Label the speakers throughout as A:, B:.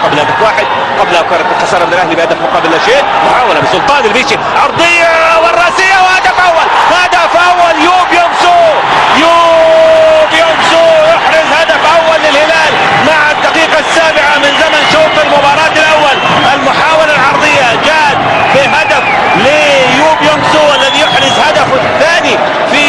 A: مقابل هدف واحد. قبلها كرة الخسارة من الاهلي بهدف مقابل لا شيء. محاولة من سلطان البيشي، عرضية والراسية وهدف اول. هدف اول يوب يونغ سو. يوب يونغ سو يحرز هدف اول للهلال مع الدقيقة السابعة من زمن شوط المباراة الاول. المحاولة العرضية جاءت بهدف ليوب يونغ سو الذي يحرز هدفه الثاني في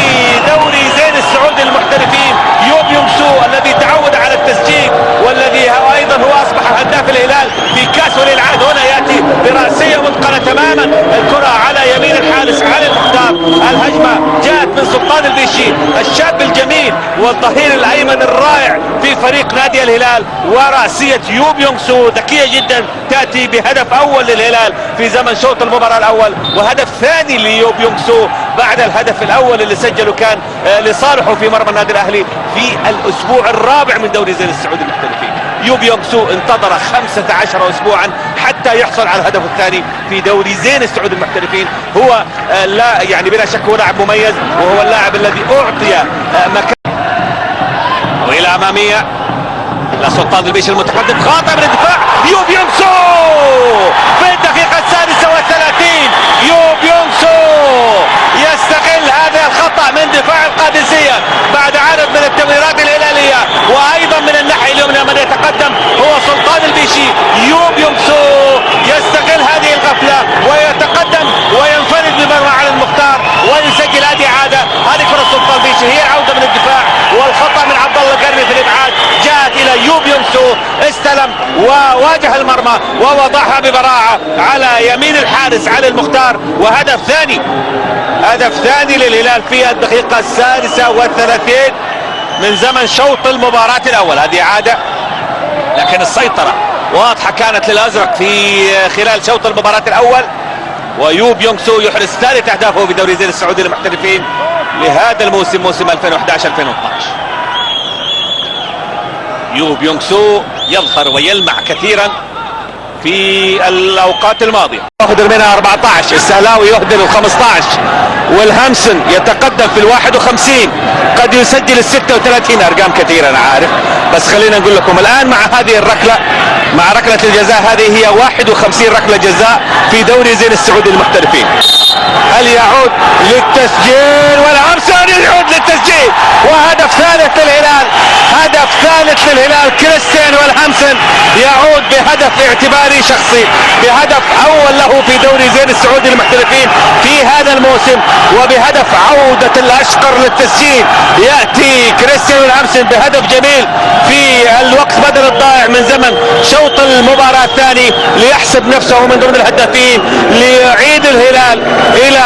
A: دوري زين السعودي للمحترفين. يوب يونغ سو الذي تعود على التسجيل والذي ايضا هو اصبح هداف الهلال في كاس ولي العهد. هنا ياتي براسيه متقنه تماما، الكره على يمين الحارس علي المختار. الهجمه جاءت من سلطان البيشي الشاب الجميل والظهير الايمن الرائع في فريق نادي الهلال، وراسيه يوب يونغ سو ذكيه جدا تاتي بهدف اول للهلال في زمن شوط المباراه الاول، وهدف ثاني ليوب يونغ سو بعد الهدف الاول اللي سجله كان لصالحه في مرمى النادي الاهلي في الاسبوع الرابع من دوري زين السعودي للمحترفين. يوب يونغ سو انتظر 15 اسبوعا حتى يحصل على الهدف الثاني في دوري زين السعودي للمحترفين. هو لا يعني بلا شك هو لاعب مميز، وهو اللاعب الذي اعطي مكان. والى اماميه لسلطان البيشي المتقدم، خاطئ من الدفاع. يوب يونغ سو في الدقيقة 36 يوب يونغ سو يستغل هذا الخطأ من دفاع القادسية بعد عدد من التمريرات الهلالية، وأيضا من الناحية اليمنى من يتقدم هو سلطان البيشي. يوب يونغ سو يستغل هذه الغفلة ويتقدم وينفرد بمرمى علي المختار ويسجل هذه عادة. هذه كرة سلطان البيشي هي عودة من الدفاع، والخطأ من عبد الله القرني في الإبعاد جاءت إلى يوب يونغ سو، استلم وواجه المرمى ووضعها ببراعة على يمين الحارس علي المختار. وهدف ثاني، هدف ثاني للهلال في الدقيقة 36 من زمن شوط المباراة الأول. هذه عادة، لكن السيطرة واضحة كانت للأزرق في خلال شوط المباراة الأول. ويوب يونغ سو يحرز ثالث أهدافه في دوري زين السعودي للمحترفين لهذا الموسم، موسم 2011-2012. يوب يونغ سو يظهر ويلمع كثيرا في الأوقات الماضية. يهدر منها 14، السهلاوي يهدر ال 15، والهامسون يتقدم في ال 51، قد يسجل ال 36. أرقام كثيرة أنا عارف، بس خلينا نقول لكم الآن مع هذه الركلة، مع ركلة الجزاء، هذه هي 51 ركلة جزاء في دوري زين السعودي للمحترفين. هل يعود للتسجيل؟ والهامسون يعود للتسجيل، وهدف ثالث للهلال، هدف ثالث للهلال. كريستيان والهامسون يعود بهدف اعتباري شخصي، بهدف أول له في دوري زين السعودي للمحترفين في هذا الموسم، وبهدف عودة الأشقر للتسجيل. يأتي كريستيان والهامسون بهدف جميل في الوقت بدل الضائع من زمن شوط المباراة الثاني ليحسب نفسه من ضمن الهدافين، ليعيد الهلال إلى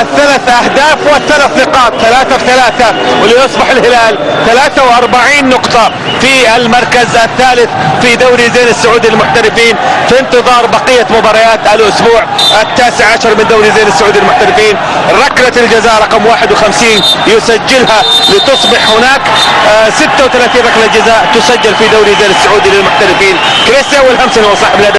A: الثلاث أهداف والثلاث نقاط، 3-3، وليصبح الهلال 43 نقطة في المركز الثالث في دوري زين السعودي للمحترفين، في انتظار بقية مباريات الأسبوع 19 من دوري زين السعودي للمحترفين. ركلة الجزاء رقم 51 يسجلها لتصبح هناك 36 ركلة جزاء تسجل في دوري زين السعودي للمحترفين. كريستيان والهامسون هو صاحب الهدف.